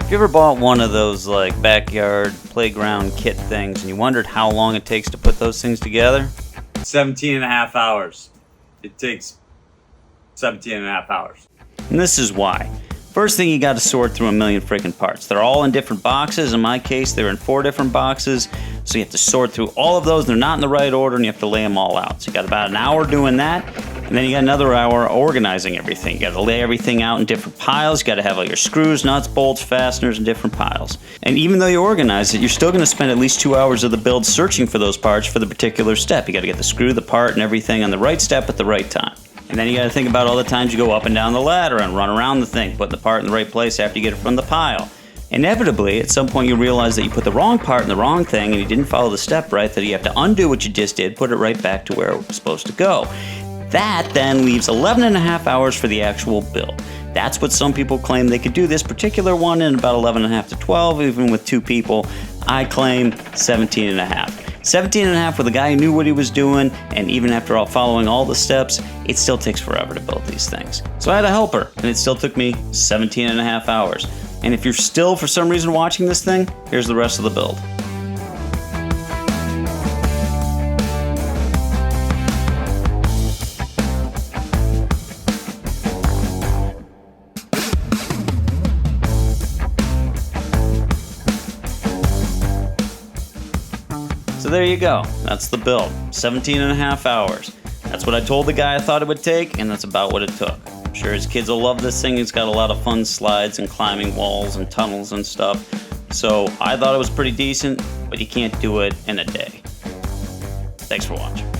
Have you ever bought one of those like backyard playground kit things and you wondered how long it takes to put those things together? 17 and a half hours. It takes 17 and a half hours. And this is why. First thing, you got to sort through a million freaking parts. They're all in different boxes. In my case, they're in 4 different boxes. So you have to sort through all of those. They're not in the right order and you have to lay them all out. So you got about an hour doing that. And then you got another hour organizing everything. You got to lay everything out in different piles. You got to have all your screws, nuts, bolts, fasteners in different piles. And even though you organize it, you're still going to spend at least 2 hours of the build searching for those parts for the particular step. You got to get the screw, the part, and everything on the right step at the right time. And then you got to think about all the times you go up and down the ladder and run around the thing, putting the part in the right place after you get it from the pile. Inevitably, at some point you realize that you put the wrong part in the wrong thing and you didn't follow the step right, that you have to undo what you just did, put it right back to where it was supposed to go. That then leaves 11 and a half hours for the actual build. That's what some people claim they could do this particular one in about 11 and a half to 12, even with 2 people. I claim 17 and a half. 17 and a half with a guy who knew what he was doing, and even after following all the steps, it still takes forever to build these things. So I had a helper, and it still took me 17 and a half hours. And if you're still, for some reason, watching this thing, here's the rest of the build. So there you go, that's the build, 17 and a half hours. That's what I told the guy I thought it would take, and that's about what it took. I'm sure his kids will love this thing. It's got a lot of fun slides and climbing walls and tunnels and stuff. So I thought it was pretty decent, but you can't do it in a day. Thanks for watching.